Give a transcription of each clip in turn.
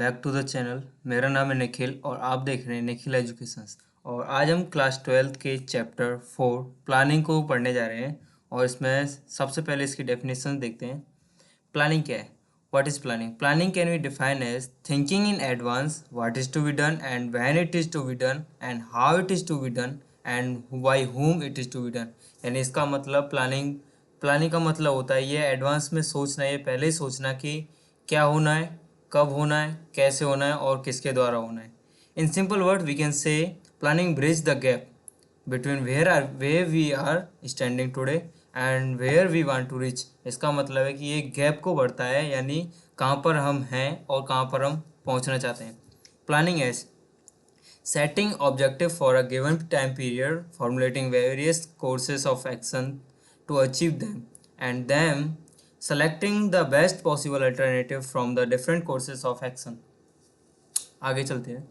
Back to the channel. मेरा नाम है निखिल और आप देख रहे हैं निखिल एजुकेशंस। और आज हम क्लास 12th के चैप्टर 4 प्लानिंग को पढ़ने जा रहे हैं। और इसमें सबसे पहले इसकी डेफिनेशन देखते हैं। प्लानिंग क्या है? What is planning? Planning can be defined as thinking in advance what is to be done and when it is to be done and how it is to be done and by whom it is to be done. यानी इसका मतलब planning का मतलब होता है ये advance में सोचना, ये पहले ही सोचना कि क्या होना है, कब होना है, कैसे होना है और किसके द्वारा होना है। In simple word we can say planning bridge the gap between where we are standing today and where we want to reach. इसका मतलब है कि ये गैप को बढ़ता है, यानी कहाँ पर हम हैं और कहाँ पर हम पहुँचना चाहते हैं। Planning as setting objective for a given time period, formulating various courses of action to achieve them, and then selecting the best possible alternative from the different courses of action। आगे चलते हैं।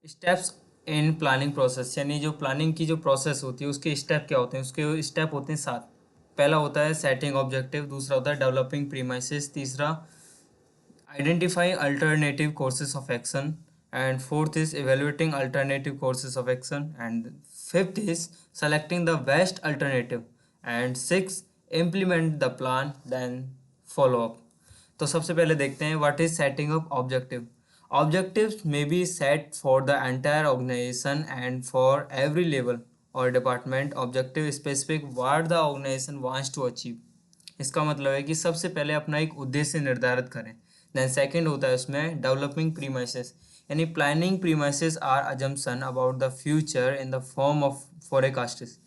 स्टेप्स इन प्लानिंग प्रोसेस, यानी जो planning की जो process होती है उसके स्टेप क्या होते हैं? उसके स्टेप होते हैं 7। पहला होता है सेटिंग ऑब्जेक्टिव, दूसरा होता है डेवलपिंग प्रीमाइसेस, तीसरा identifying alternative courses of action, and fourth is evaluating alternative courses of action, and fifth is selecting the best alternative, and sixth implement the plan then follow up। तो सबसे पहले देखते हैं what is setting up objective. Objectives may be set for the entire organisation and for every level और department. Objective specific what the organisation wants to achieve. इसका मतलब है कि सबसे पहले अपना एक उद्देश्य निर्धारित करें। देन सेकंड होता है उसमें डेवलपिंग प्रीमाइसेस, यानी planning premises are assumption about the future in the form of forecasts,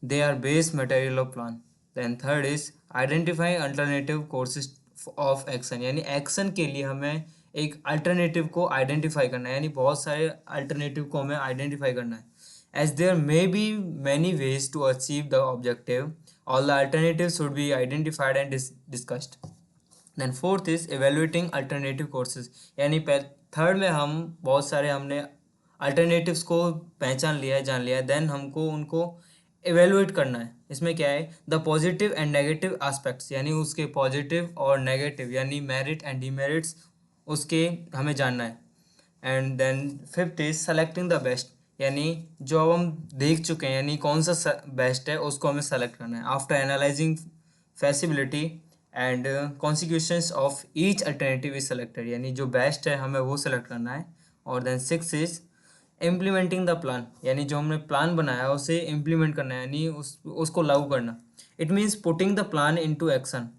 they are base material of plan. Then third is identifying alternative courses of action, यानी एक्शन के लिए हमें एक alternative को आइडेंटिफाई करना है, यानी बहुत सारे अल्टरनेटिव को हमें आइडेंटिफाई करना है। As there may be many ways to achieve the objective, all the alternatives should be identified and discussed। then fourth is evaluating alternative courses, यानी थर्ड में हम बहुत सारे हमने alternatives को पहचान लिया है, जान लिया है, देन हमको उनको evaluate करना है। इसमें क्या है? the positive and negative aspects, यानी उसके पॉजिटिव और नेगेटिव यानी मेरिट एंड डिमेरिट्स उसके हमें जानना है। And then fifth is selecting the best, यानी जो अब हम देख चुके हैं यानी कौन सा बेस्ट है उसको हमें सेलेक्ट करना है। After analysing feasibility and consequences of each alternative is selected, यानी जो बेस्ट है हमें वो सेलेक्ट करना है। और then six is implementing the plan, यानी जो हमने प्लान बनाया है उसे इम्प्लीमेंट करना है, यानी उसको लागू करना। It means putting the plan into action,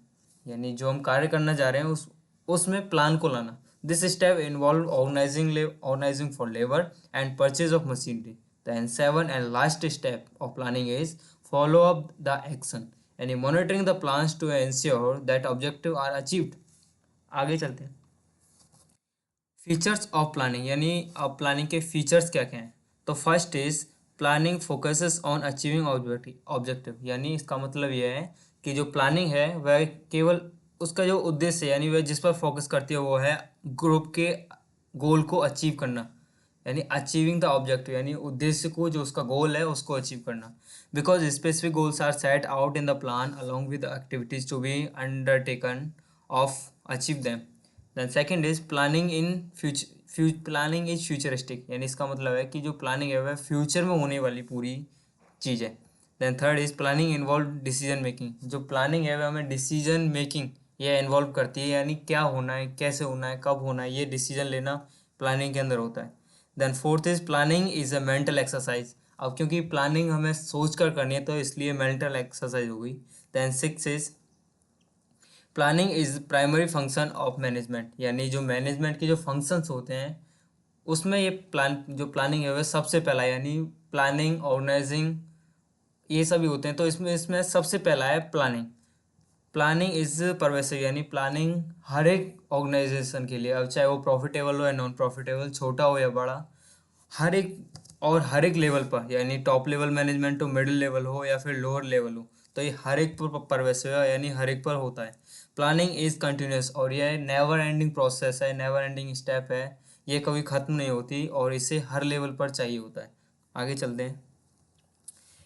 यानी जो हम कार्य करना जा रहे हैं उसमें प्लान को लाना। This step involve organising for labour and purchase of machinery. Then seven and last step of planning is follow up the action, यानी monitoring the plans to ensure that objective are achieved. आगे चलते हैं। Features of planning, यानी अब planning के features क्या क्या हैं? तो first is planning focuses on achieving objective, यानी इसका मतलब यह है कि जो प्लानिंग है वह केवल उसका जो उद्देश्य है यानी वह जिस पर फोकस करती है वो है ग्रुप के गोल को अचीव करना, यानी अचीविंग द ऑब्जेक्टिव, यानी उद्देश्य को जो उसका गोल है उसको अचीव करना। Because specific goals are set out in the plan along with activities to be undertaken of achieve them. Then second is planning in planning is futuristic, यानी इसका मतलब है कि जो प्लानिंग है वह फ्यूचर में होने वाली पूरी चीज़ है। Then third is planning involve decision making, जो प्लानिंग है वह हमें डिसीजन मेकिंग यह इन्वॉल्व करती है, यानी क्या होना है, कैसे होना है, कब होना है, ये डिसीजन लेना प्लानिंग के अंदर होता है। Then fourth is planning is a mental exercise, अब क्योंकि प्लानिंग हमें सोच कर करनी है तो इसलिए मेंटल एक्सरसाइज हो गई। Then six is planning is primary function of management, यानी जो मैनेजमेंट के जो फंक्शंस होते हैं उसमें ये प्लानिंग है वह सबसे पहला, यानी प्लानिंग ऑर्गेनाइजिंग ये सभी होते हैं तो इसमें इसमें सबसे पहला है प्लानिंग। प्लानिंग इज परवेसिव, यानी प्लानिंग हर एक ऑर्गेनाइजेशन के लिए, अब चाहे वो प्रॉफिटेबल हो या नॉन प्रॉफिटेबल, छोटा हो या बड़ा, हर एक और हर एक लेवल पर, यानी टॉप लेवल मैनेजमेंट हो, मिडिल लेवल हो या फिर लोअर लेवल हो, तो ये हर एक पर परवेसिव है, यानी हर एक पर होता है। प्लानिंग इज कंटिन्यूस, और यह नेवर एंडिंग प्रोसेस है, नेवर एंडिंग स्टेप है, ये कभी ख़त्म नहीं होती और इसे हर लेवल पर चाहिए होता है। आगे चलते हैं।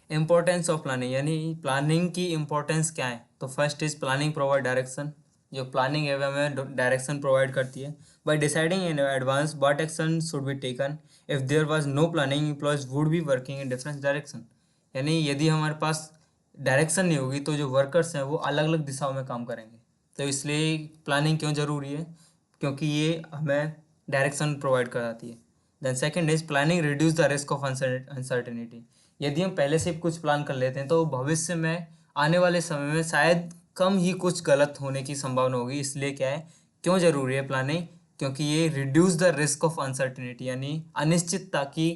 इम्पोर्टेंस ऑफ प्लानिंग, यानी प्लानिंग की इम्पोर्टेंस क्या है? तो first is planning provide direction, जो प्लानिंग है वह हमें डायरेक्शन प्रोवाइड करती है। By deciding in advance what action should be taken, if there was no planning employees would be working in different direction. यानी यदि हमारे पास डायरेक्शन नहीं होगी तो जो वर्कर्स हैं वो अलग अलग दिशाओं में काम करेंगे। तो इसलिए प्लानिंग क्यों ज़रूरी है, क्योंकि ये हमें डायरेक्शन प्रोवाइड कराती है। Then second is planning reduce the risk of uncertainty. यदि हम पहले से कुछ प्लान कर लेते हैं तो भविष्य में आने वाले समय में शायद कम ही कुछ गलत होने की संभावना होगी। इसलिए क्या है, क्यों ज़रूरी है प्लानिंग, क्योंकि ये reduce the risk of uncertainty यानी अनिश्चितता की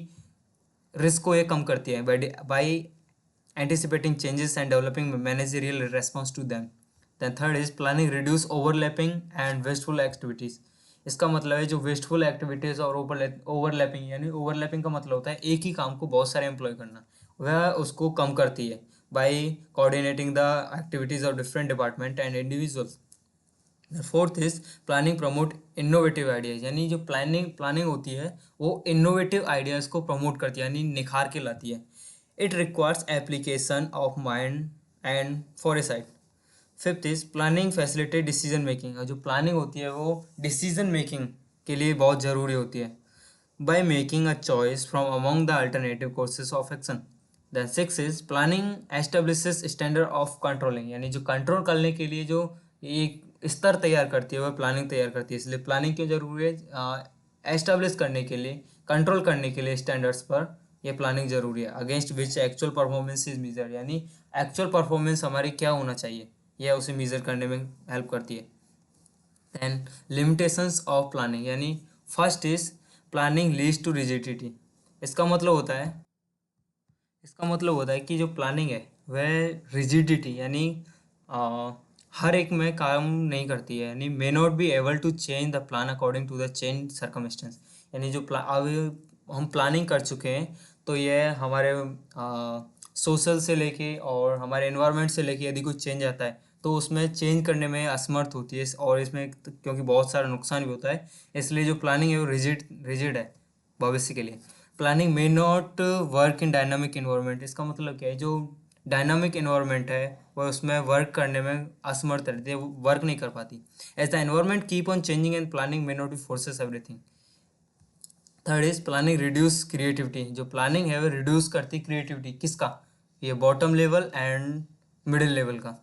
रिस्क को ये कम करती है by anticipating changes and developing managerial response to them. Then third is planning reduce overlapping and wasteful activities. इसका मतलब है जो वेस्टफुल एक्टिविटीज़ और ओवरलैपिंग, यानी ओवरलैपिंग का मतलब होता है एक ही काम को बहुत सारे एम्प्लॉय करना, वह उसको कम करती है by coordinating the activities of different department and individuals. Fourth is planning promote innovative ideas. यानी जो प्लानिंग होती है वो इनोवेटिव आइडियाज़ को प्रमोट करती है, यानी निखार के लाती है। It requires application of mind and foresight. Fifth is planning facilitate decision making. और जो प्लानिंग होती है वो डिसीजन मेकिंग के लिए बहुत ज़रूरी होती है by making a choice from among the alternative courses of action. Then six is planning establishes standard of controlling. यानी जो कंट्रोल करने के लिए जो एक स्तर तैयार करती है वह प्लानिंग तैयार करती है। इसलिए प्लानिंग क्यों जरूरी है, एस्टेब्लिश करने के लिए, कंट्रोल करने के लिए स्टैंडर्ड्स पर यह प्लानिंग जरूरी है। Against which actual performance is measure, यानी एक्चुअल परफॉर्मेंस हमारी क्या होना चाहिए यह उसे मेजर करने में हेल्प करती है। दैन लिमिटेशंस ऑफ प्लानिंग, यानी first is planning leads to rigidity. इसका मतलब होता है इसका मतलब होता है कि जो प्लानिंग है वह रिजिडिटी यानी हर एक में काम नहीं करती है, यानी may not be able to change the plan according to the change circumstances. यानी जो अब हम प्लानिंग कर चुके हैं तो यह हमारे सोशल से लेके और हमारे एनवायरनमेंट से लेके यदि कुछ चेंज आता है तो उसमें चेंज करने में असमर्थ होती है, और इसमें क्योंकि बहुत सारा नुकसान भी होता है, इसलिए जो प्लानिंग है वो रिजिड है भविष्य के लिए। Planning may not work in dynamic environment. इसका मतलब क्या है, जो डायनामिक इन्वायरमेंट है वह उसमें वर्क करने में असमर्थ रहती है, वो वर्क नहीं कर पाती। As the environment keep on changing and planning may not be forces everything. Third is planning reduce creativity. जो प्लानिंग है वो रिड्यूस करती क्रिएटिविटी किसका, ये bottom level and middle level का।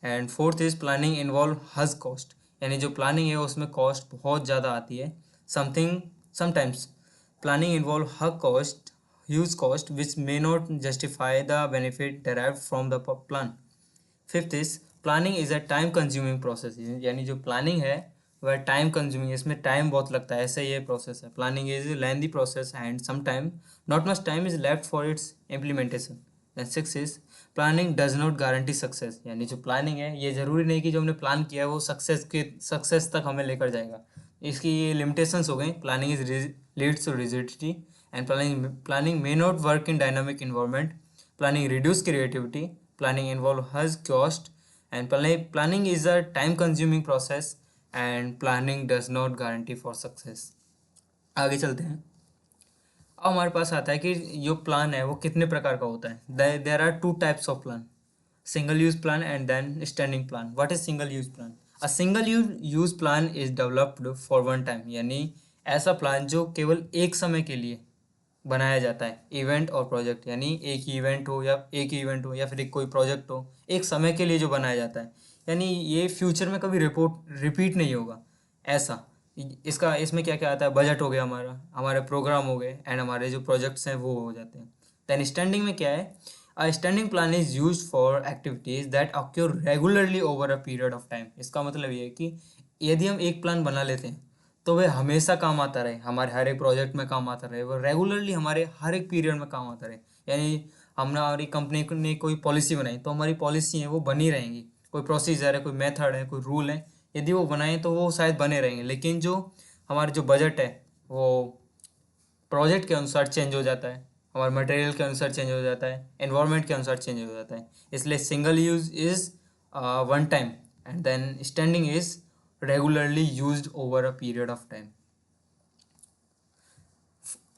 And fourth is planning involve huge cost. यानी जो planning है उसमें कॉस्ट बहुत ज़्यादा आती है। Something sometimes planning involve hug cost huge cost which may not justify the benefit derived from the plan. Fifth is planning is a time consuming process. यानी जो प्लानिंग है वह टाइम कंज्यूमिंग, इसमें टाइम बहुत लगता है, ऐसे ये प्रोसेस है। Planning is lengthy process and some time not much time is left for its implementation. And six is planning does not guarantee success. यानी जो प्लानिंग है ये ज़रूरी नहीं कि जो हमने प्लान किया है वो सक्सेस तक हमें लेकर जाएगा। इसकी ये लिमिटेशंस हो गई। Planning is leads to rigidity and planning may not work in dynamic environment. Planning reduce creativity. Planning involve has cost, and planning is a time consuming process, and planning does not guarantee for success. आगे चलते हैं। अब हमारे पास आता है कि जो plan है वो कितने प्रकार का होता है। There are two types of plan, single use plan and then standing plan. What is single use plan? A single use plan is developed for one time. यानी ऐसा प्लान जो केवल एक समय के लिए बनाया जाता है। इवेंट और प्रोजेक्ट, यानी एक ही इवेंट हो या फिर एक कोई प्रोजेक्ट हो, एक समय के लिए जो बनाया जाता है, यानी ये फ्यूचर में कभी रिपीट नहीं होगा ऐसा। इसका इसमें क्या क्या आता है, बजट हो गया हमारा, हमारे प्रोग्राम हो गए एंड हमारे जो प्रोजेक्ट्स हैं वो हो जाते हैं। देन स्टैंडिंग में क्या है, a standing plan is use for activities that occur regularly over a period of time. इसका मतलब ये है कि यदि हम एक प्लान बना लेते हैं तो वह हमेशा काम आता रहे, हमारे हर एक प्रोजेक्ट में काम आता रहे, वो रेगुलरली हमारे हर एक पीरियड में काम आता रहे। यानी हमने हमारी कंपनी ने कोई पॉलिसी बनाई तो हमारी पॉलिसी है वो बनी रहेंगी, कोई प्रोसीजर है, कोई मेथड है, कोई रूल है, यदि वो बनाए तो वो शायद बने रहेंगे। लेकिन जो हमारा जो बजट है वो प्रोजेक्ट के अनुसार चेंज हो जाता है, हमारे मटेरियल के अनुसार चेंज हो जाता है, एनवायरनमेंट के अनुसार चेंज हो जाता है। इसलिए single use is one time and then standing is regularly used over a period of time.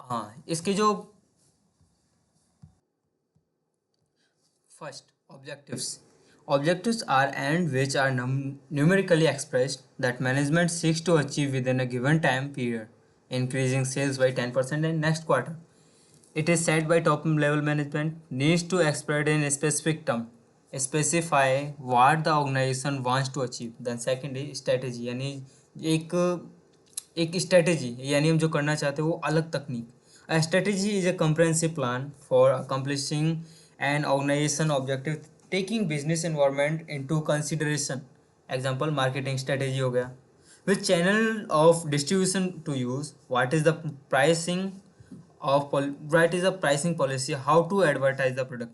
हाँ, इसके जो first objectives Objectives are ends which are numerically expressed that management seeks to achieve within a given time period, increasing sales by 10% in next quarter. It is set by top level management, needs to express in a specific term, specify what the organization wants to achieve. Then second is strategy, यानी एक एक strategy यानी हम जो करना चाहते हैं वो अलग तकनीक. A strategy is a comprehensive plan for accomplishing an organization objective taking business environment into consideration. Example marketing strategy हो गया. Which channel of distribution to use? What is the pricing what is the pricing policy? How to advertise the product?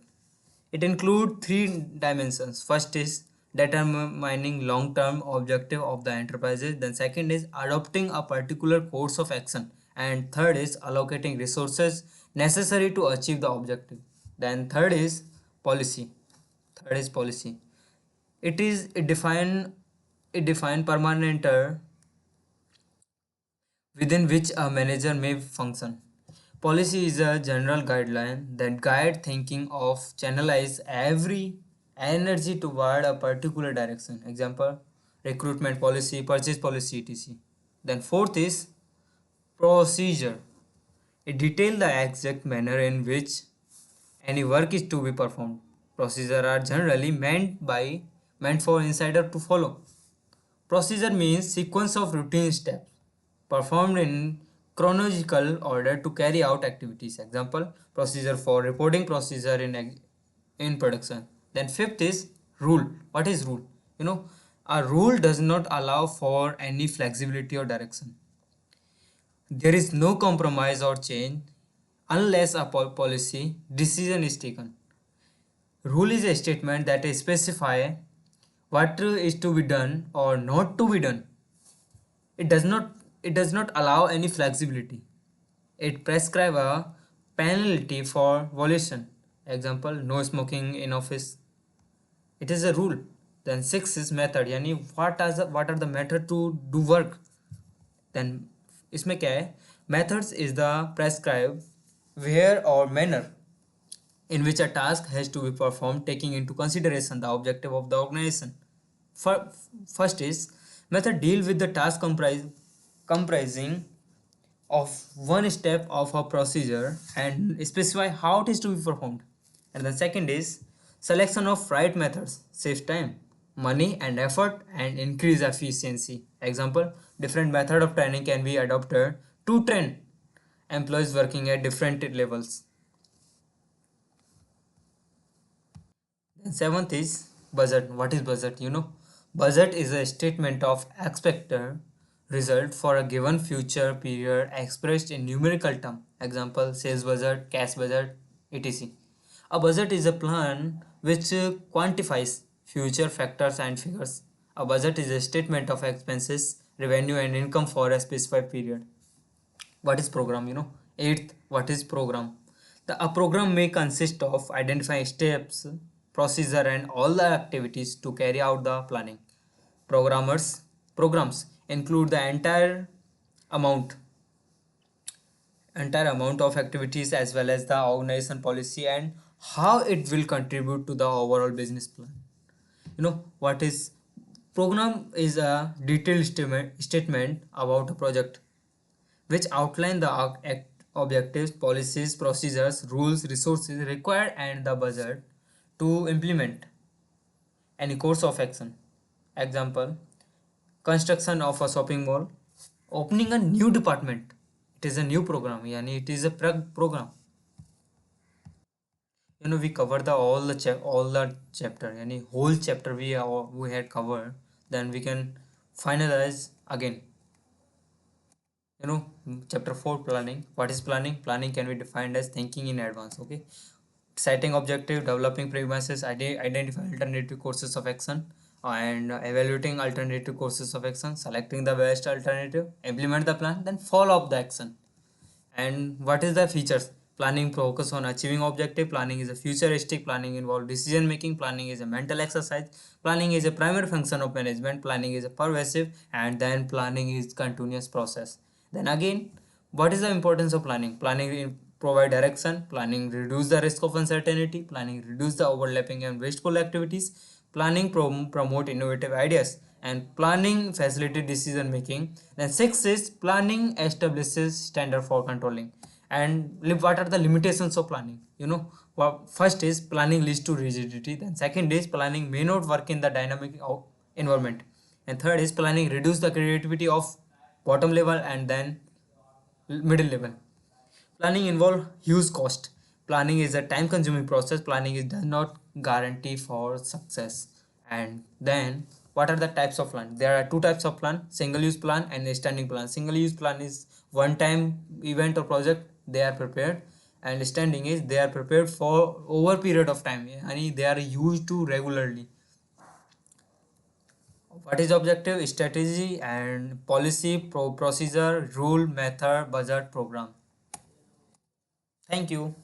It includes three dimensions. First is determining long-term objective of the enterprises. Then second is adopting a particular course of action. And third is allocating resources necessary to achieve the objective. Then third is policy. Third is policy. It define permanent within which a manager may function. Policy is a general guideline that guide thinking of channelize every energy toward a particular direction. Example, recruitment policy, purchase policy, etc. Then fourth is procedure. It details the exact manner in which any work is to be performed. Procedures are generally meant for insider to follow. Procedure means sequence of routine steps performed in chronological order to carry out activities. Example, procedure for reporting, procedure in production. Then fifth is rule. What is rule? A rule does not allow for any flexibility or direction. There is no compromise or change unless a policy decision is taken. Rule is a statement that specify what is to be done or not to be done. It does not allow any flexibility. It prescribes a penalty for violation. Example, no smoking in office. It is a rule. Then six is method, यानी what are the method to do work. Then इसमें क्या है? Methods is the prescribed where or manner in which a task has to be performed taking into consideration the objective of the organization. First is method deal with the task comprising of one step of a procedure and specify how it is to be performed. And the second is selection of right methods saves time, money and effort and increase efficiency. Example, different method of training can be adopted to train employees working at different levels. Then seventh is budget. What is budget? Budget is a statement of expected result for a given future period expressed in numerical term. Example, sales budget, cash budget, etc. A budget is a plan which quantifies future factors and figures. A budget is a statement of expenses, revenue and income for a specified period. What is program? Eighth, what is program? A program may consist of identifying steps, procedure and all the activities to carry out the planning. Programs include the amount entire amount of activities as well as the organization policy and how it will contribute to the overall business plan. What is program is a detailed statement about a project which outline the objectives, policies, procedures, rules, resources required and the budget to implement any course of action. Example, construction of a shopping mall, opening a new department. It is a new program, yani it is a program. We covered all the chapter, yani whole chapter we had covered. Then we can finalize again. Chapter 4 planning. What is planning? Planning can be defined as thinking in advance. Okay, setting objective, developing premises, identify alternative courses of action and evaluating alternative courses of action, selecting the best alternative, implement the plan, then follow up the action. And what is the features? Planning focus on achieving objective. Planning is a futuristic. Planning involves decision making. Planning is a mental exercise. Planning is a primary function of management. Planning is a pervasive, and then planning is continuous process. Then again, what is the importance of planning? Planning provide direction. Planning reduce the risk of uncertainty. Planning reduce the overlapping and wasteful activities. planning promote innovative ideas, and planning facilitate decision making. Then 6 is planning establishes standard for controlling. And what are the limitations of planning? Well, first is planning leads to rigidity. Then second is planning may not work in the dynamic environment. And third is planning reduce the creativity of bottom level and then middle level. Planning involve huge cost. Planning is a time consuming process. Planning is does not guarantee for success. And then what are the types of plan? There are two types of plan: single use plan and a standing plan. Single use plan is one time event or project they are prepared, and standing is they are prepared for over period of time, and they are used to regularly. What is objective? Strategy and policy, procedure, rule, method, budget, program. Thank you.